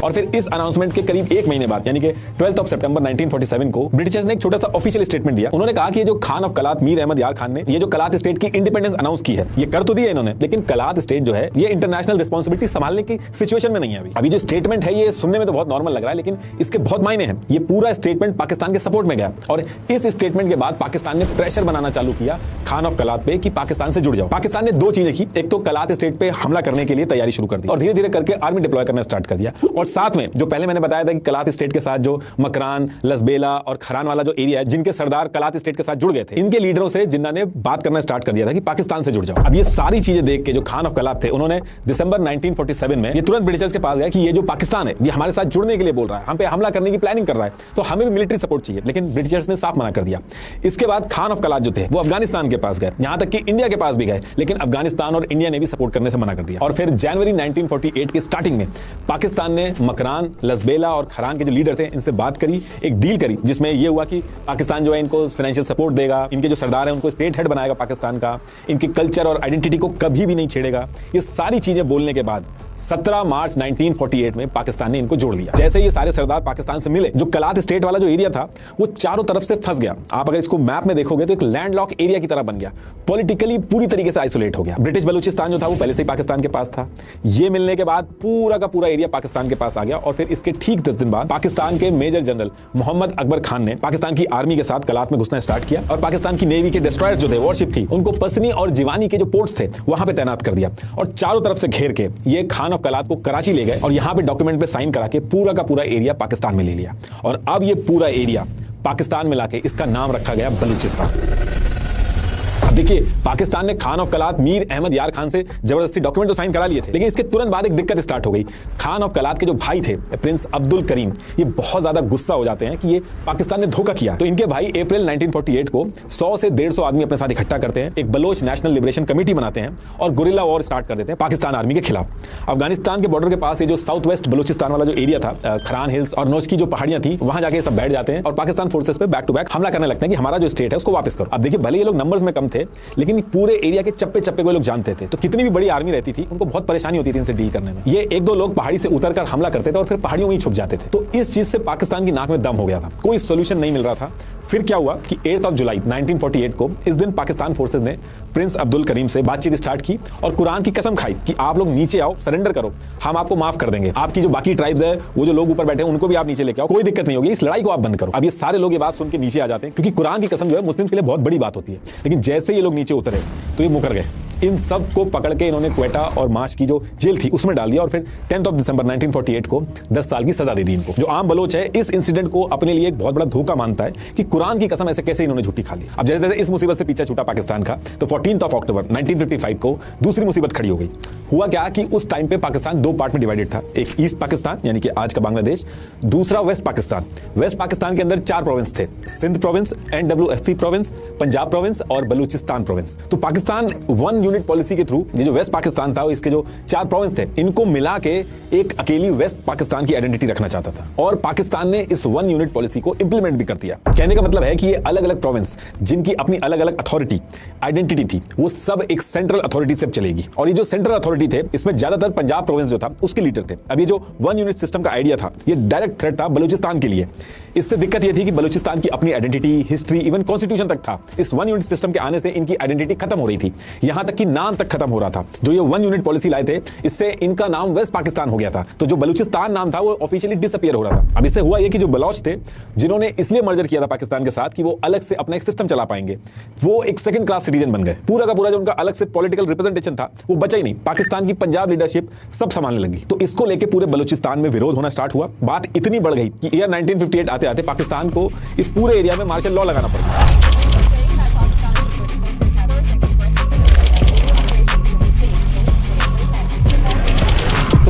और फिर इस अनाउंसमेंट के करीब एक महीने बाद यानी कि 12 सितंबर 1947 को ब्रिटिशर्स ने एक छोटा सा ऑफिशियल स्टेटमेंट दिया। उन्होंने कहा कि ये जो खान ऑफ कलात मीर अहमद यार खान ने ये जो कलात स्टेट की इंडिपेंडेंस अनाउंस की है, ये कर तो दी है इन्होंने, लेकिन कलात स्टेट जो है ये इंटरनेशनल रिस्पांसिबिलिटी संभालने की सिचुएशन में नहीं है। अभी जो स्टेटमेंट है ये सुनने में तो बहुत नॉर्मल लग रहा है, लेकिन इसके बहुत मायने हैं। ये पूरा स्टेटमेंट पाकिस्तान के सपोर्ट में गया और इस स्टेटमेंट के बाद पाकिस्तान ने प्रेशर बनाना चालू किया खान ऑफ कलात पे कि पाकिस्तान से जुड़ जाओ। पाकिस्तान ने दो चीजें की, एक तो कलात स्टेट पे हमला करने के लिए तैयारी शुरू कर दी और धीरे धीरे करके आर्मी डिप्लॉय करना स्टार्ट कर दिया। और साथ में जो पहले मैंने बताया था कि कलात स्टेट के साथ जो मकरान, लसबेला और खरान वाला जो एरिया है, जिनके सरदार कलात स्टेट के साथ जुड़ गए थे, इनके लीडरों से जिन्ना ने बात करना स्टार्ट कर दिया था कि पाकिस्तान से जुड़ जाओ। अब ये सारी चीजें देख के जो खान ऑफ कलात थे, उन्होंने दिसंबर 1947 में ये तुरंत ब्रिटिशर्स के पास गया कि ये जो पाकिस्तान है ये हमारे साथ जुड़ने के लिए बोल रहा है, हम पे हमला करने की प्लानिंग कर रहा है, तो हमें भी मिलिट्री सपोर्ट चाहिए। लेकिन ब्रिटिशर्स ने साफ मना कर दिया। इसके बाद खान ऑफ कलात जो थे वो अफगानिस्तान के पास गए, यहां तक कि इंडिया के पास भी गए, लेकिन अफगानिस्तान और इंडिया ने भी सपोर्ट करने से मना कर दिया। और फिर जनवरी 1948 की स्टार्टिंग में पाकिस्तान ने मकरान, लसबेला और खरान के जो लीडर थे इनसे बात करी, एक डील करी, जिसमें यह हुआ कि पाकिस्तान जो है इनको फाइनेंशियल सपोर्ट देगा, इनके जो सरदार हैं उनको स्टेट हेड बनाएगा पाकिस्तान का, इनके कल्चर और आइडेंटिटी को कभी भी नहीं छेड़ेगा। ये सारी चीजें बोलने के बाद 17 मार्च 1948 में पाकिस्तान ने इनको जोड़ लिया। जैसे ये सारे सरदार पाकिस्तान से मिले, जो कलात स्टेट वाला जो एरिया था वो चारों तरफ से फंस गया। आप अगर इसको मैप में देखोगे तो एक लैंडलॉक एरिया की तरह बन गया, पॉलिटिकली पूरी तरीके से आइसोलेट हो गया। ब्रिटिश बलूचिस्तान जो था वो पहले से ही पाकिस्तान के पास था। ये मिलने के बाद पूरा का पूरा एरिया पाकिस्तान के पास आ गया। और फिर इसके ठीक 10 दिन बाद पाकिस्तान के मेजर जनरल मोहम्मद अकबर खान ने पाकिस्तान की आर्मी के साथ कलात में घुसना स्टार्ट किया और पाकिस्तान की नेवी के डिस्ट्रॉयर्स जो थे, वॉरशिप थी, उनको पसनी और जिवानी के जो पोर्ट्स थे वहां पे तैनात कर दिया और चारों तरफ से घेर के ये खान ऑफ कलात को कराची ले गए और यहां पे डॉक्यूमेंट पे साइन करा के पूरा का पूरा एरिया पाकिस्तान में ले लिया। और अब ये पूरा एरिया पाकिस्तान में लाके इसका नाम रखा गया बलूचिस्तान। देखिए, पाकिस्तान ने खान ऑफ कलात मीर अहमद यार खान से जबरदस्ती डॉक्यूमेंट तो साइन करा लिए थे, लेकिन इसके तुरंत बाद एक दिक्कत स्टार्ट हो गई। खान ऑफ कलात के जो भाई थे प्रिंस अब्दुल करीम, ये बहुत ज्यादा गुस्सा हो जाते हैं कि ये पाकिस्तान ने धोखा किया। तो इनके भाई अप्रैल 1948 को 100 से 150 आदमी अपने साथ इकट्ठा करते हैं, एक बलोच नेशनल लिबरेशन कमेटी बनाते हैं और गुरिल्ला वॉर स्टार्ट कर देते हैं पाकिस्तान आर्मी के खिलाफ। अफगानिस्तान के बॉर्डर के पास ये जो साउथ वेस्ट बलूचिस्तान वाला जो एरिया था, खरान हिल्स और नौच की जो पहाड़ियां थी, वहां जाके सब बैठ जाते हैं और पाकिस्तान फोर्सेस पे बैक टू बैक हमला करने लगते हैं कि हमारा जो स्टेट है उसको वापस करो। अब देखिए, भले ये लोग नंबर्स में कम थे, लेकिन पूरे एरिया के चप्पे चप्पे को लोग जानते थे, तो कितनी भी बड़ी आर्मी रहती थी उनको बहुत परेशानी होती थी इनसे डील करने में। ये एक दो लोग पहाड़ी से उतरकर हमला करते थे और फिर पहाड़ियों में ही छुप जाते थे। तो इस चीज से पाकिस्तान की नाक में दम हो गया था, कोई सोल्यूशन नहीं मिल रहा था। फिर क्या हुआ कि 8 जुलाई 1948 को इस दिन पाकिस्तान फोर्सेस ने प्रिंस अब्दुल करीम से बातचीत स्टार्ट की और कुरान की कसम खाई कि आप लोग नीचे आओ, सरेंडर करो, हम आपको माफ कर देंगे। आपकी जो बाकी ट्राइब्स है, वो जो लोग ऊपर बैठे हैं, उनको भी आप नीचे लेके आओ, कोई दिक्कत नहीं होगी, इस लड़ाई को आप बंद करो। अब ये सारे लोग ये बात सुन के नीचे आ जाते हैं, क्योंकि कुरान की कसम जो है मुस्लिम के लिए बहुत बड़ी बात होती है। लेकिन जैसे ये लोग नीचे उतरे तो ये मुकर गए। इन सब को पकड़ के इन्होंने क्वेटा और माश की जो जेल थी उसमें डाल दिया और फिर 10 दिसंबर 1948 को 10 साल की सजा दे दी इनको। जो आम बलोच है इस इंसिडेंट को अपने लिए एक बहुत बड़ा धोखा मानता है कि कुरान की कसम ऐसे कैसे इन्होंने झूठी खा ली। अब जैसे जैसे इस मुसीबत से पीछा छूटा पाकिस्तान का, तो 14 अक्टूबर 1955 को दूसरी मुसीबत खड़ी हो गई। हुआ क्या कि उस टाइम पे पाकिस्तान दो पार्ट में डिवाइडेड था, एक ईस्ट पाकिस्तान यानी कि आज का बांग्लादेश, दूसरा वेस्ट पाकिस्तान। वेस्ट पाकिस्तान के अंदर 4 प्रोविंस थे, Sindh province, NWFP province, Punjab province और बलूचिस्तान प्रोविंस। तो पाकिस्तान 1 यूनिट पॉलिसी के थ्रू ये जो वेस्ट पाकिस्तान था, इसके जो 4 प्रोविंस थे, इनको मिला के एक अकेली वेस्ट पाकिस्तान की आइडेंटिटी रखना चाहता था और पाकिस्तान ने इस 1 यूनिट पॉलिसी को इंप्लीमेंट भी कर दिया। कहने का मतलब है कि ये अलग अलग प्रोविंस जिनकी अपनी अलग अलग अथॉरिटी आइडेंटिटी थी, वो सब एक सेंट्रल अथॉरिटी से चलेगी। और ये जो सेंट्रल अथॉरिटी थे, इसमें ज्यादातर पंजाब प्रोविंस जो था उसके लीडर थे। अब ये जो 1 यूनिट सिस्टम का आइडिया था, ये डायरेक्ट थ्रेट था बलूचिस्तान के लिए। इससे दिक्कत ये थी कि बलूचिस्तान की अपनी आइडेंटिटी, हिस्ट्री, इवन कॉन्स्टिट्यूशन तक था। इस 1 यूनिट सिस्टम के आने से इनकी आइडेंटिटी खत्म हो रही थी, यहां तक कि नाम तक खत्म हो रहा था। जो ये 1 यूनिट पॉलिसी लाए थे, इससे इनका नाम वेस्ट पाकिस्तान हो गया था। तो जो बलूचिस्तान नाम था वो ऑफिशियली डिसअपीयर हो रहा था। अब इससे हुआ ये कि जो बलोच थे, जिन्होंने इसलिए मर्जर किया था पाकिस्तान के साथ कि वो अलग से अपना एक सिस्टम चला पाएंगे, वो एक सेकंड क्लास सिटीजन बन गए। पूरा का पूरा जो उनका अलग से पॉलिटिकल रिप्रेजेंटेशन था वो बचा ही नहीं। पाकिस्तान की पंजाब लीडरशिप सब संभालने लगी। तो इसको लेके पूरे बलूचिस्तान में विरोध होना स्टार्ट हुआ। बात इतनी बढ़ गई कि ईयर 1958 आते आते पाकिस्तान को इस पूरे एरिया में मार्शल लॉ लगाना पड़ा।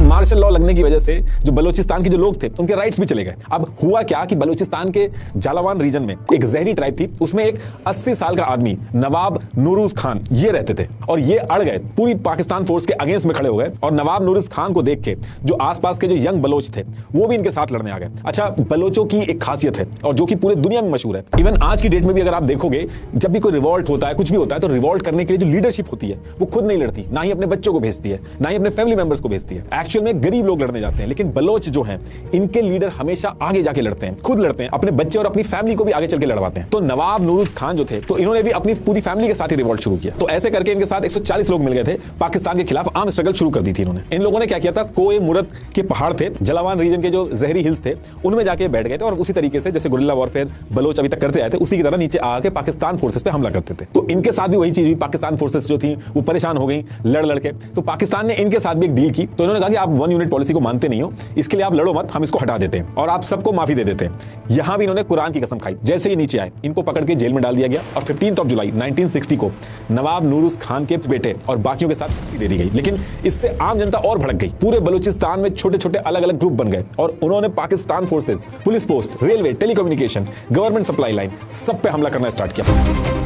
मार्शल लॉ लगने की वजह से जो बलूचिस्तान के जो लोग थे उनके राइट्स भी चले गए। अब हुआ क्या कि बलूचिस्तान के जालावान रीजन में एक जहरी ट्राइब थी, उसमें एक 80 साल का आदमी नवाब नूरुज खान ये रहते थे और ये अड़ गए, पूरी पाकिस्तान फोर्स के अगेंस्ट में खड़े हो गए। और नवाब नूरुज खान को देख के जो आसपास के जो यंग बलोच थे वो भी इनके साथ लड़ने आ गए। अच्छा, बलोचों की एक खासियत है और जो कि पूरे दुनिया में मशहूर है, इवन आज की डेट में भी अगर आप देखोगे, जब भी कोई रिवॉल्ट होता है, कुछ भी होता है, तो रिवॉल्ट करने के लिए जो लीडरशिप होती है वो खुद नहीं लड़ती, ना ही अपने बच्चों को भेजती है, ना ही अपने फैमिली मेंबर्स को भेजती है। एक्चुअल में गरीब लोग लड़ने जाते हैं, लेकिन बलोच जो हैं, इनके लीडर हमेशा आगे जाके लड़ते हैं, खुद लड़ते हैं, अपने बच्चे और अपनी फैमिली को भी आगे चल के लड़वाते हैं। तो नवाब नूरुज खान जो थे, तो इन्होंने भी अपनी पूरी फैमिली के साथ ही रिवॉल्ट शुरू किया। तो ऐसे करके इनके साथ 140 लोग मिल गए थे, पाकिस्तान के खिलाफ आर्म स्ट्रगल शुरू कर दी थी इन्होंने। इन लोगों ने क्या किया था, कोए मुरद के पहाड़ थे, जलावान रीजन के जो जहरी हिल्स थे, उनमें जाके बैठ गए थे और उसी तरीके से जैसे गुरिल्ला वॉरफेयर बलोच अभी तक करते आए थे, उसी की तरह नीचे आके पाकिस्तान फोर्सेस पे हमला करते थे। तो इनके साथ भी वही चीज हुई, पाकिस्तान फोर्सेस जो थी वो परेशान हो गई लड़ लड़ के। तो पाकिस्तान ने इनके साथ भी एक डील की। तो इन्होंने कहा कि आप 1 यूनिट पॉलिसी को मानते नहीं हो, इसके लिए आप लड़ो मत, हम इसको हटा देते हैं और आप सबको माफी दे देते हैं। यहां भी इन्होंने कुरान की कसम खाई। जैसे ही नीचे आए, इनको पकड़ के जेल में डाल दिया गया और 15 जुलाई 1960 को नवाब नूरुज खान के बेटे और बाकियों के साथ फांसी दे दी गई। लेकिन इससे आम जनता और भड़क गई। पूरे बलूचिस्तान में छोटे छोटे अलग अलग ग्रुप बन गए और उन्होंने Pakistan forces, police post, railway, telecommunication, government supply line, सब पे हमला करना स्टार्ट किया।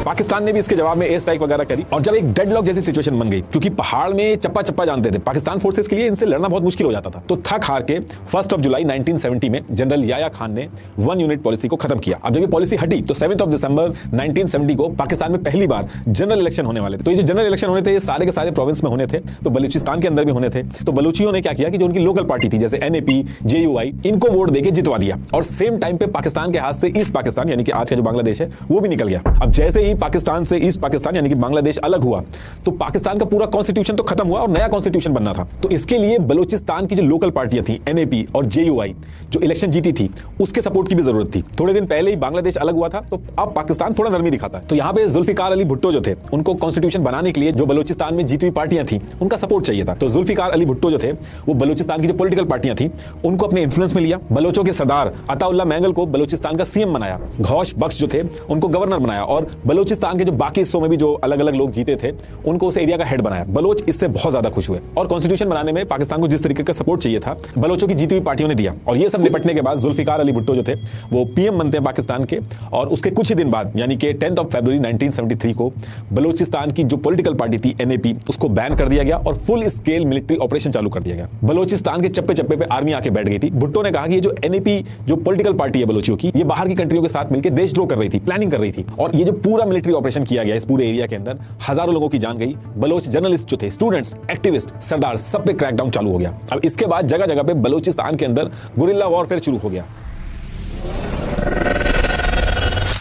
पाकिस्तान ने भी इसके जवाब में एयर स्ट्राइक वगैरह करी और जब एक डेडलॉक जैसी सिचुएशन बन गई, क्योंकि पहाड़ में चप्पा चप्पा जानते थे, पाकिस्तान फोर्सेस के लिए इनसे लड़ना बहुत मुश्किल हो जाता था, तो थक हार के 1 जुलाई 1970 में जनरल याया खान ने 1 यूनिट पॉलिसी को खत्म किया। अब जब ये पॉलिसी हटी तो 7 दिसंबर 1970 को पाकिस्तान में पहली बार जनरल इलेक्शन होने वाले थे। तो ये जो जनरल इलेक्शन होने थे, ये सारे के सारे प्रोविंस में होने थे, तो बलूचिस्तान के अंदर भी होने थे। तो बलूचियों ने क्या किया कि जो उनकी लोकल पार्टी थी जैसे NAP, JUI, इनको वोट देके जितवा दिया और सेम टाइम पे पाकिस्तान के हाथ से ईस्ट पाकिस्तान यानी कि आज का जो बांग्लादेश है वो भी निकल गया। अब जैसे ही पाकिस्तान से ईस्ट पाकिस्तान यानी कि बांग्लादेश अलग हुआ तो पाकिस्तान का पूरा कॉन्स्टिट्यूशन तो खत्म हुआ और नया कॉन्स्टिट्यूशन बनना था। तो इसके लिए बलूचिस्तान की जो लोकल पार्टियां थी एनएपी और जेयूआई जो इलेक्शन जीती थी उसके सपोर्ट की भी जरूरत थी। थोड़े दिन पहले ही बांग्लादेश अलग हुआ था तो अब पाकिस्तान थोड़ा नरमी दिखाता है। तो यहाँ पे जुल्फिकार अली भुट्टो जो थे उनको कॉन्स्टिट्यूशन बनाने के लिए जो बलूचिस्तान में जीती हुई पार्टियां थी उनका सपोर्ट चाहिए था। तो जुल्फिकार अली भुट्टो जो थे वो बलूचिस्तान की जो पॉलिटिकल पार्टियां थी उनको अपने इन्फ्लुएंस में लिया। बलोचों के सरदार अताउल्लाह मैंगल को बलूचिस्तान का सीएम बनाया, घौश बख्श जो थे उनको गवर्नर बनाया और बलूचिस्तान के जो बाकी हिस्सों में भी जो अलग अलग लोग जीते थे उनको उस एरिया का हेड बनाया। बलोच इससे बहुत ज्यादा खुश हुए और कॉन्स्टिट्यूशन बनाने में पाकिस्तान को जिस तरीके का सपोर्ट चाहिए था बलोचों की जीती हुई पार्टियों ने दिया। और ये सब निपटने के बाद जुल्फिकार अली भुट्टो जो थे वो पीएम बनते हैं पाकिस्तान के और उसके कुछ ही दिन बाद यानी कि 10 फरवरी 1973 को बलूचिस्तान की जो पॉलिटिकल पार्टी थी एनएपी उसको बैन कर दिया गया और फुल स्केल मिलिट्री ऑपरेशन चालू कर दिया गया। बलूचिस्तान के चप्पे चप्पे पे आर्मी आके बैठ गई थी। भुट्टो ने कहा कि ये जो एनएपी जो पॉलिटिकल पार्टी है बलोचियों की ये बाहर की कंट्रियों के साथ मिलकर देशद्रोह कर रही थी, प्लानिंग कर रही थी और ये जो पूरा मिलिट्री ऑपरेशन किया गया इस पूरे एरिया के अंदर हजारों लोगों की जान गई। बलोच जर्नलिस्ट जो थे, स्टूडेंट्स, एक्टिविस्ट, सरदार सब पे क्रैकडाउन चालू हो गया। अब इसके बाद जगह जगह पे बलूचिस्तान के अंदर गुरिल्ला वॉरफेयर शुरू हो गया।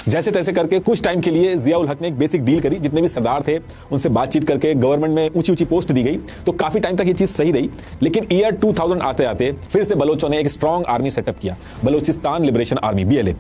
जैसे तैसे करके कुछ टाइम के लिए जिया उल हक ने एक बेसिक डील करी, जितने भी सरदार थे उनसे बातचीत करके गवर्नमेंट में ऊंची ऊंची पोस्ट दी गई। तो काफी टाइम तक ये चीज सही रही। लेकिन ईयर 2000 आते आते फिर से बलोचों ने एक स्ट्रॉन्ग आर्मी सेटअप किया, बलूचिस्तान लिबरेशन आर्मी BLA।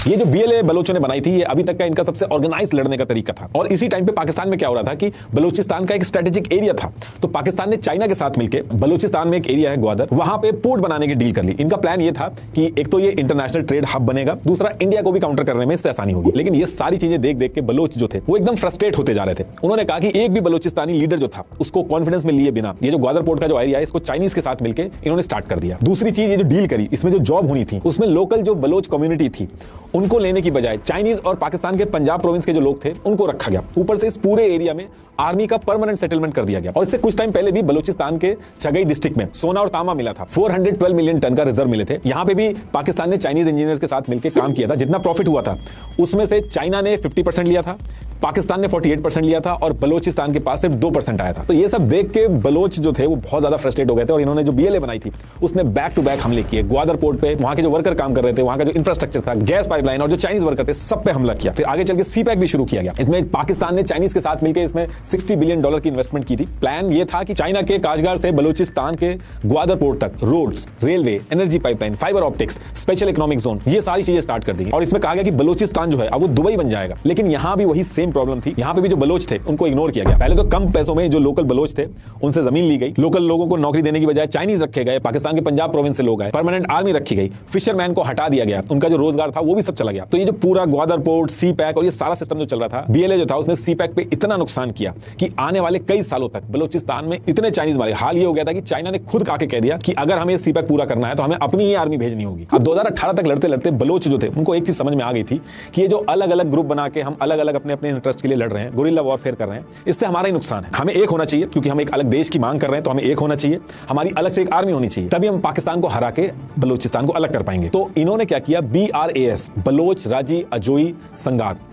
ये जो BLA बलोचों ने बनाई थी ये अभी तक का इनका सबसे ऑर्गेनाइज लड़ने का तरीका था। और इसी टाइम पे पाकिस्तान में क्या हो रहा था कि बलूचिस्तान का एक स्ट्रेटेजिक एरिया था तो पाकिस्तान ने चाइना के साथ मिलकर बलूचिस्तान में एक एरिया है ग्वादर, वहां पे पोर्ट बनाने की डील कर ली। इनका प्लान ये था कि एक तो ये इंटरनेशनल ट्रेड हब बनेगा, दूसरा इंडिया को भी काउंटर करने में इससे आसानी होगी। लेकिन ये सारी चीजें देख देख के बलोच जो थे वो एकदम फ्रस्ट्रेट होते जा रहे थे। उन्होंने कहा कि एक भी बलूचिस्तानी लीडर जो था उसको कॉन्फिडेंस में लिए बिना ये जो ग्वादर पोर्ट का जो एरिया है इसको चाइनीज के साथ मिलकर इन्होंने स्टार्ट कर दिया। दूसरी चीज ये जो डील करी इसमें जो जॉब होनी थी उसमें लोकल जो बलोच कम्युनिटी थी उनको लेने की बजाय चाइनीज और पाकिस्तान के पंजाब प्रोविंस के जो लोग थे उनको रखा गया। ऊपर से इस पूरे एरिया में आर्मी का परमानेंट सेटलमेंट कर दिया गया। और इससे कुछ टाइम पहले भी बलूचिस्तान के छगई डिस्ट्रिक्ट में सोना और तांबा मिला था, 412 मिलियन टन का रिजर्व मिले थे। यहां पे भी पाकिस्तान ने चाइनीज इंजीनियर्स के साथ मिलकर काम किया था। जितना प्रॉफिट हुआ था उसमें से चाइना ने 50% लिया था, पाकिस्तान ने 48% लिया था और बलूचिस्तान के पास सिर्फ 2% आया था। तो ये सब देख के बलोच जो थे वो बहुत ज्यादा फ्रस्ट्रेट हो गए थे और इन्होंने जो BLA बनाई थी उसने बैक टू बैक हमले किए। ग्वादर पोर्ट पे वहां के जो वर्कर काम कर रहे थे, वहां का जो इंफ्रास्ट्रक्चर था, गैस पाइपलाइन और जो चाइनीज वर्कर थे सब पे हमला किया। फिर आगे चल के CPEC भी शुरू किया गया। इसमें पाकिस्तान ने चाइनीज के साथ मिलकर इसमें $60 बिलियन की इन्वेस्टमेंट की थी। प्लान ये था कि चाइना के काशगार से बलूचिस्तान के ग्वादर पोर्ट तक roads, railway, energy pipeline, fibre optics, special economic zone ये सारी चीजें स्टार्ट कर दी और इसमें कहा गया कि बलूचिस्तान जो है अब वो दुबई बन जाएगा। लेकिन यहां भी वही सेम प्रॉब्लम थी। यहां पे भी जो बलोच थे उनको इग्नोर किया गया। पहले तो कम पैसों में जो लोकल बलोच थे उनसे जमीन ली गई, लोकल लोगों को नौकरी देने की बजाय चाइनीज रखे गए, पाकिस्तान के पंजाब प्रोविंस से लोग आए, परमानेंट आर्मी रखी गई, फिशरमैन को हटा दिया गया, उनका जो रोजगार था वो भी सब चला गया। तो ये जो पूरा ग्वादर पोर्ट, CPEC और ये सारा सिस्टम जो चल रहा था, BLA जो था उसने CPEC पे इतना नुकसान किया कि आने वाले कई सालों तक बलूचिस्तान में इतने चाइनीज मारे। हाल ये हो गया था कि चाइना ने खुद आके कह दिया कि अगर हमें CPEC पूरा करना है तो हमें अपनी ही आर्मी भेजनी होगी। अब 2018 तक लड़ते लड़ते बलोच जो थे उनको एक चीज समझ में आ गई थी कि ये जो अलग अलग ग्रुप बना के हम अलग अलग अपने अपने इंटरेस्ट के लिए लड़ रहे हैं, गुरिल्ला वॉरफेयर कर रहे हैं, इससे हमारा ही नुकसान है। हमें एक होना चाहिए क्योंकि हम एक अलग देश की मांग कर रहे हैं तो हमें एक होना चाहिए, हमारी अलग से एक आर्मी होनी चाहिए, तभी हम पाकिस्तान को हरा के बलूचिस्तान को अलग कर पाएंगे। तो इन्होंने क्या किया, BRAS बलोच राजी अजोई संगात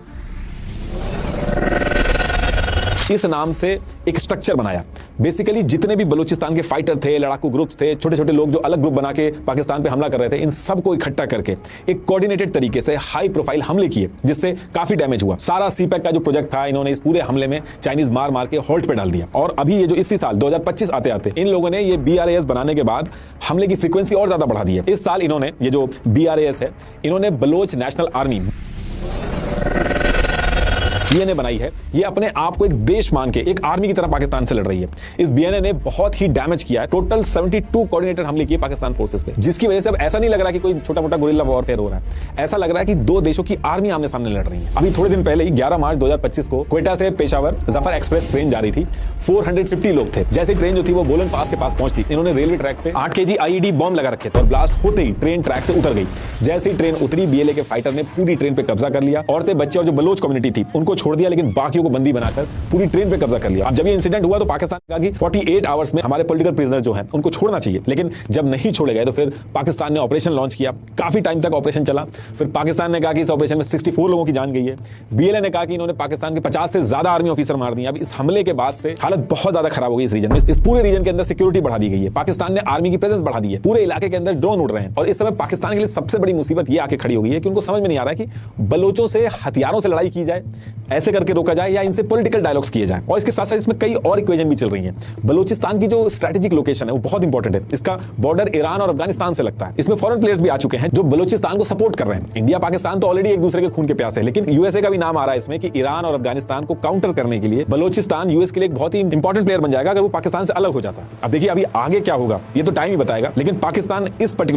इस नाम से एक स्ट्रक्चर बनाया। बेसिकली जितने भी बलूचिस्तान के फाइटर थे, लड़ाकू ग्रुप्स थे, छोटे छोटे लोग जो अलग ग्रुप बना के पाकिस्तान पे हमला कर रहे थे, इन सबको इकट्ठा करके एक कोऑर्डिनेटेड तरीके से हाई प्रोफाइल हमले किए जिससे काफी डैमेज हुआ। सारा CPEC का जो प्रोजेक्ट था इन्होंने इस पूरे हमले में चाइनीज मार मार के हॉल्ट पे डाल दिया। और अभी ये जो इसी साल 2025 आते आते इन लोगों ने ये BRAS बनाने के बाद हमले की फ्रीक्वेंसी और ज्यादा बढ़ा दी है। इस साल इन्होंने ये जो BRAS है इन्होंने बलोच नेशनल आर्मी BNA बनाई है। ये अपने आप को एक देश मान के एक आर्मी की तरह पाकिस्तान से लड़ रही है। इस BNA ने बहुत ही डैमेज किया है। टोटल 72 कोऑर्डिनेटर हमले किए पाकिस्तान फोर्सेस पे, जिसकी वजह से अब ऐसा नहीं लग रहा कि कोई छोटा मोटा गुरिल्ला वॉरफेयर हो रहा है। ऐसा लग रहा है कि दो देशों की आर्मी आमने सामने लड़ रही है। अभी थोड़े दिन पहले ही 11 मार्च 2025 को क्वेटा से पेशावर जफर एक्सप्रेस ट्रेन जा रही थी। 450 लोग थे। जैसे ट्रेन जो थी वो बोलन पास के पास पहुंचती, इन्होंने रेलवे ट्रैक पे 8 kg IED बॉम्ब लगा रखे थे और ब्लास्ट होते ही ट्रेन ट्रैक से उतर गई। जैसे ही ट्रेन उतरी BLA के फाइटर ने पूरी ट्रेन पे कब्जा कर लिया। औरतें, बच्चे और जो बलोच कम्युनिटी थी उनको छोड़ दिया, लेकिन बाकियों को बंदी बनाकर पूरी ट्रेन पे कब्जा कर लिया। अब जब ये इंसिडेंट हुआ तो पाकिस्तान ने कहा कि 48 आवर्स में हमारे पॉलिटिकल प्रिजनर जो हैं उनको छोड़ना चाहिए, लेकिन जब नहीं छोड़े गए तो फिर पाकिस्तान ने ऑपरेशन लॉन्च किया। काफी टाइम तक ऑपरेशन चला। फिर पाकिस्तान ने कहा कि इस ऑपरेशन में 64 लोगों की जान गई है। बीएलए ने कहा कि इन्होंने पाकिस्तान के 50 से ज्यादा आर्मी ऑफिसर मार दिए। अब इस हमले के बाद से हालत बहुत ज्यादा खराब हो गई इस रीजन में। इस पूरे रीजन के अंदर सिक्योरिटी बढ़ा दी गई है। पाकिस्तान ने आर्मी की प्रेजेंस बढ़ा दी है। पूरे इलाके के अंदर ड्रोन उड़ रहे हैं। और इस समय पाकिस्तान के लिए सबसे बड़ी मुसीबत ये आके खड़ी हो गई है कि उनको समझ में नहीं आ रहा है कि बलोचों से हथियारों से लड़ाई की जाए, ऐसे करके रोका जाए, या इनसे पॉलिटिकल डायलॉग्स किए जाए। और इसके साथ साथ इसमें कई और इक्वेशन भी चल रही हैं। बलूचिस्तान की जो स्ट्रेटेजिक लोकेशन है वो बहुत इंपॉर्टेंट है। इसका बॉर्डर ईरान और अफगानिस्तान से लगता है। इसमें फॉरेन प्लेयर्स भी आ चुके हैं जो बलूचिस्तान को सपोर्ट कर रहे हैं। इंडिया पाकिस्तान तो ऑलरेडी एक दूसरे के खून के प्यासे है, लेकिन यूएसए का भी नाम आ रहा है इसमें कि ईरान और अफगानिस्तान को काउंटर करने के लिए बलूचिस्तान यूएस के लिए एक बहुत ही इंपॉर्टेंट प्लेयर बन जाएगा अगर वो पाकिस्तान से अलग हो जाता है। अब देखिए अभी आगे क्या होगा ये तो टाइम ही बताएगा, लेकिन पाकिस्तान इस पर्टिकुलर